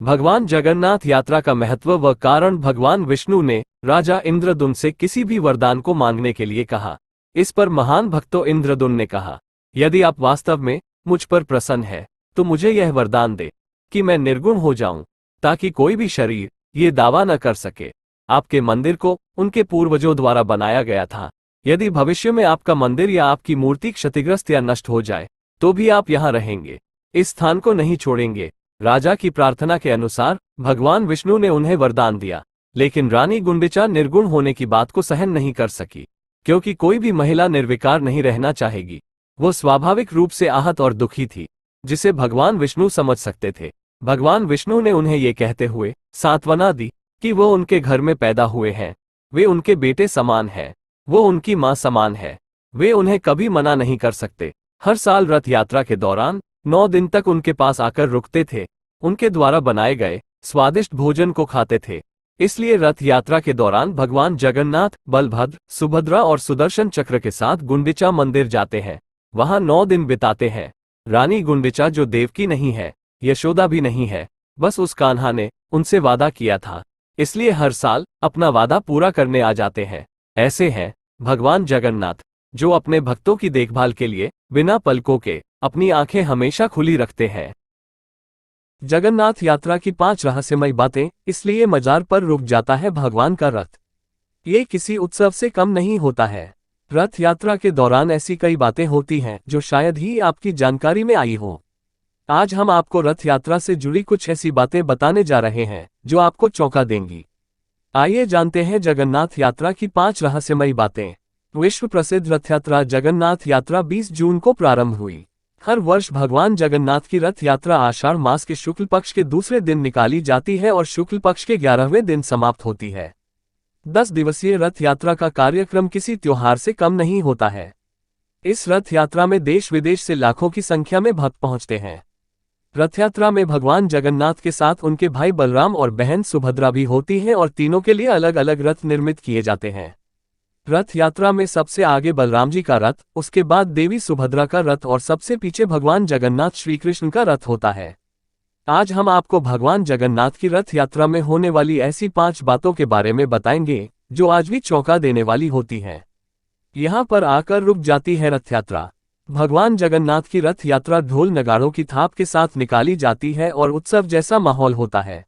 भगवान जगन्नाथ यात्रा का महत्व व कारण। भगवान विष्णु ने राजा इंद्रदुम्न से किसी भी वरदान को मांगने के लिए कहा। इस पर महान भक्तों इंद्रदुम्न ने कहा, यदि आप वास्तव में मुझ पर प्रसन्न है तो मुझे यह वरदान दे कि मैं निर्गुण हो जाऊं, ताकि कोई भी शरीर ये दावा न कर सके। आपके मंदिर को उनके पूर्वजों द्वारा बनाया गया था। यदि भविष्य में आपका मंदिर या आपकी मूर्ति क्षतिग्रस्त या नष्ट हो जाए तो भी आप यहाँ रहेंगे, इस स्थान को नहीं छोड़ेंगे। राजा की प्रार्थना के अनुसार भगवान विष्णु ने उन्हें वरदान दिया, लेकिन रानी गुंडिचा निर्गुण होने की बात को सहन नहीं कर सकी, क्योंकि कोई भी महिला निर्विकार नहीं रहना चाहेगी। वो स्वाभाविक रूप से आहत और दुखी थी, जिसे भगवान विष्णु समझ सकते थे। भगवान विष्णु ने उन्हें ये कहते हुए सांत्वना दी कि वो उनके घर में पैदा हुए हैं, वे उनके बेटे समान हैं, वो उनकी मां समान है, वे उन्हें कभी मना नहीं कर सकते। हर साल रथ यात्रा के दौरान 9 दिन तक उनके पास आकर रुकते थे, उनके द्वारा बनाए गए स्वादिष्ट भोजन को खाते थे। इसलिए रथ यात्रा के दौरान भगवान जगन्नाथ, बलभद्र, सुभद्रा और सुदर्शन चक्र के साथ गुंडिचा मंदिर जाते हैं, वहां 9 दिन बिताते हैं। रानी गुंडिचा जो देवकी नहीं है, यशोदा भी नहीं है, बस उस कान्हा ने उनसे वादा किया था, इसलिए हर साल अपना वादा पूरा करने आ जाते हैं। ऐसे हैं भगवान जगन्नाथ, जो अपने भक्तों की देखभाल के लिए बिना पलकों के अपनी आंखें हमेशा खुली रखते हैं। जगन्नाथ यात्रा की 5 रहस्यमय बातें। इसलिए मजार पर रुक जाता है भगवान का रथ। ये किसी उत्सव से कम नहीं होता है। रथ यात्रा के दौरान ऐसी कई बातें होती हैं जो शायद ही आपकी जानकारी में आई हो। आज हम आपको रथ यात्रा से जुड़ी कुछ ऐसी बातें बताने जा रहे हैं जो आपको चौंका देंगी। आइए जानते हैं जगन्नाथ यात्रा की 5 रहस्यमयी बातें। विश्व प्रसिद्ध रथ यात्रा जगन्नाथ यात्रा 20 जून को प्रारंभ हुई। हर वर्ष भगवान जगन्नाथ की रथ यात्रा आषाढ़ मास के शुक्ल पक्ष के दूसरे दिन निकाली जाती है और शुक्ल पक्ष के 11वें दिन समाप्त होती है। 10 दिवसीय रथ यात्रा का कार्यक्रम किसी त्योहार से कम नहीं होता है। इस रथ यात्रा में देश विदेश से लाखों की संख्या में भक्त पहुंचते हैं। रथ यात्रा में भगवान जगन्नाथ के साथ उनके भाई बलराम और बहन सुभद्रा भी होती हैं और तीनों के लिए अलग अलग रथ निर्मित किए जाते हैं। रथ यात्रा में सबसे आगे बलराम जी का रथ, उसके बाद देवी सुभद्रा का रथ और सबसे पीछे भगवान जगन्नाथ श्री कृष्ण का रथ होता है। आज हम आपको भगवान जगन्नाथ की रथ यात्रा में होने वाली ऐसी 5 बातों के बारे में बताएंगे जो आज भी चौंका देने वाली होती हैं। यहाँ पर आकर रुक जाती है रथ यात्रा। भगवान जगन्नाथ की रथ यात्रा ढोल नगाड़ों की थाप के साथ निकाली जाती है और उत्सव जैसा माहौल होता है।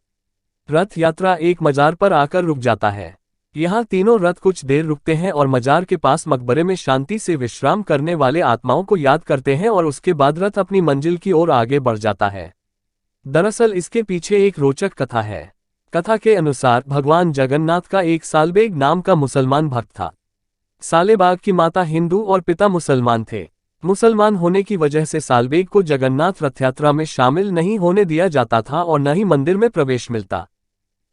रथ यात्रा एक मजार पर आकर रुक जाता है। यहाँ तीनों रथ कुछ देर रुकते हैं और मजार के पास मकबरे में शांति से विश्राम करने वाले आत्माओं को याद करते हैं और उसके बाद रथ अपनी मंजिल की ओर आगे बढ़ जाता है। दरअसल इसके पीछे एक रोचक कथा है। कथा के अनुसार भगवान जगन्नाथ का एक सालबेग नाम का मुसलमान भक्त था। सालेबाग की माता हिंदू और पिता मुसलमान थे। मुसलमान होने की वजह से सालबेग को जगन्नाथ रथ यात्रा में शामिल नहीं होने दिया जाता था और न ही मंदिर में प्रवेश मिलता।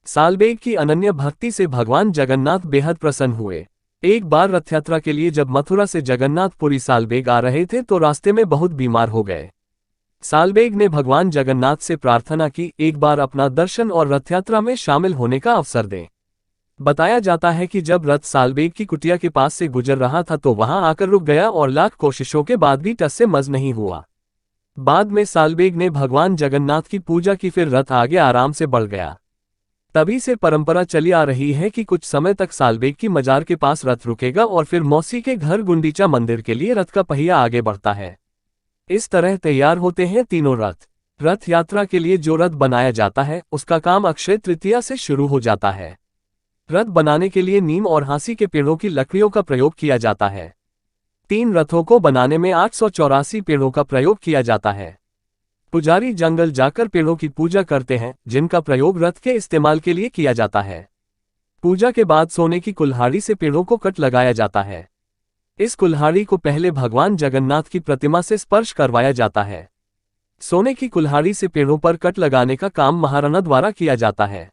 सालबेग की अनन्य भक्ति से भगवान जगन्नाथ बेहद प्रसन्न हुए। एक बार रथ यात्रा के लिए जब मथुरा से जगन्नाथपुरी सालबेग आ रहे थे तो रास्ते में बहुत बीमार हो गए। सालबेग ने भगवान जगन्नाथ से प्रार्थना की, एक बार अपना दर्शन और रथ यात्रा में शामिल होने का अवसर दें। बताया जाता है कि जब रथ सालबेग की कुटिया के पास से गुजर रहा था तो वहां आकर रुक गया और लाख कोशिशों के बाद भी टस से मस नहीं हुआ। बाद में सालबेग ने भगवान जगन्नाथ की पूजा की, फिर रथ आगे आराम से बढ़ गया। तभी से परंपरा चली आ रही है कि कुछ समय तक सालबेग की मजार के पास रथ रुकेगा और फिर मौसी के घर गुंडीचा मंदिर के लिए रथ का पहिया आगे बढ़ता है। इस तरह तैयार होते हैं तीनों रथ। रथ यात्रा के लिए जो रथ बनाया जाता है उसका काम अक्षय तृतीया से शुरू हो जाता है। रथ बनाने के लिए नीम और हांसी के पेड़ों की लकड़ियों का प्रयोग किया जाता है। 3 रथों को बनाने में 884 पेड़ों का प्रयोग किया जाता है। पुजारी जंगल जाकर पेड़ों की पूजा करते हैं, जिनका प्रयोग रथ के इस्तेमाल के लिए किया जाता है। पूजा के बाद सोने की कुल्हाड़ी से पेड़ों को कट लगाया जाता है। इस कुल्हाड़ी को पहले भगवान जगन्नाथ की प्रतिमा से स्पर्श करवाया जाता है। सोने की कुल्हाड़ी से पेड़ों पर कट लगाने का काम महाराणा द्वारा किया जाता है।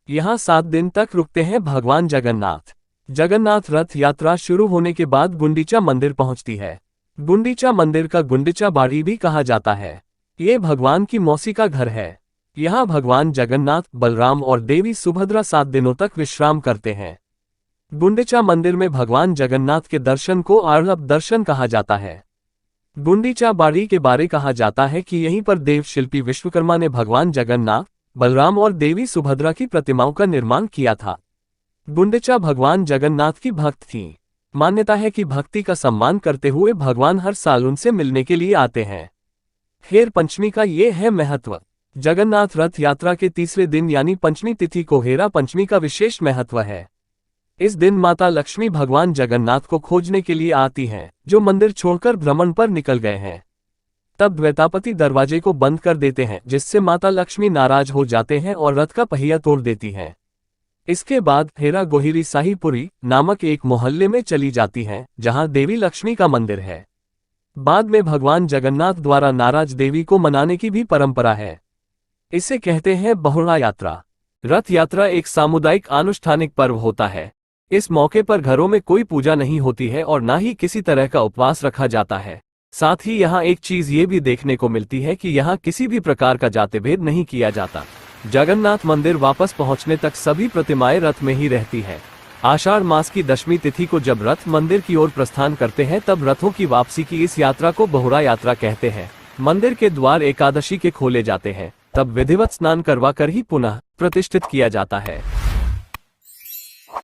यहाँ 7 दिन तक रुकते हैं भगवान जगन्नाथ। जगन्नाथ रथ यात्रा शुरू होने के बाद गुंडीचा मंदिर पहुंचती है। गुंडीचा मंदिर का गुंडीचा बाड़ी भी कहा जाता है। ये भगवान की मौसी का घर है। यहाँ भगवान जगन्नाथ, बलराम और देवी सुभद्रा 7 दिनों तक विश्राम करते हैं। गुंडीचा मंदिर में भगवान जगन्नाथ के दर्शन को आर्णव दर्शन कहा जाता है। गुंडीचा बाड़ी के बारे कहा जाता है कि यहीं पर देव शिल्पी विश्वकर्मा ने भगवान जगन्नाथ, बलराम और देवी सुभद्रा की प्रतिमाओं का निर्माण किया था। गुंडिचा भगवान जगन्नाथ की भक्त थीं। मान्यता है कि भक्ति का सम्मान करते हुए भगवान हर साल उनसे मिलने के लिए आते हैं। हेर पंचमी का ये है महत्व। जगन्नाथ रथ यात्रा के तीसरे दिन यानी पंचमी तिथि को हेरा पंचमी का विशेष महत्व है। इस दिन माता लक्ष्मी भगवान जगन्नाथ को खोजने के लिए आती हैं, जो मंदिर छोड़कर भ्रमण पर निकल गए हैं। तब द्वैतापति दरवाजे को बंद कर देते हैं, जिससे माता लक्ष्मी नाराज हो जाते हैं और रथ का पहिया तोड़ देती हैं। इसके बाद हेरा गोहिरी साहिपुरी नामक एक मोहल्ले में चली जाती हैं, जहां देवी लक्ष्मी का मंदिर है। बाद में भगवान जगन्नाथ द्वारा नाराज देवी को मनाने की भी परंपरा है। इसे कहते हैं बहुड़ा यात्रा। रथ यात्रा एक सामुदायिक आनुष्ठानिक पर्व होता है। इस मौके पर घरों में कोई पूजा नहीं होती है और न ही किसी तरह का उपवास रखा जाता है। साथ ही यहाँ एक चीज ये भी देखने को मिलती है कि यहाँ किसी भी प्रकार का जातिभेद नहीं किया जाता। जगन्नाथ मंदिर वापस पहुंचने तक सभी प्रतिमाएं रथ में ही रहती हैं। आषाढ़ मास की दशमी तिथि को जब रथ मंदिर की ओर प्रस्थान करते हैं, तब रथों की वापसी की इस यात्रा को बहुड़ा यात्रा कहते हैं। मंदिर के द्वार एकादशी के खोले जाते हैं, तब विधिवत स्नान करवा कर ही पुनः प्रतिष्ठित किया जाता है।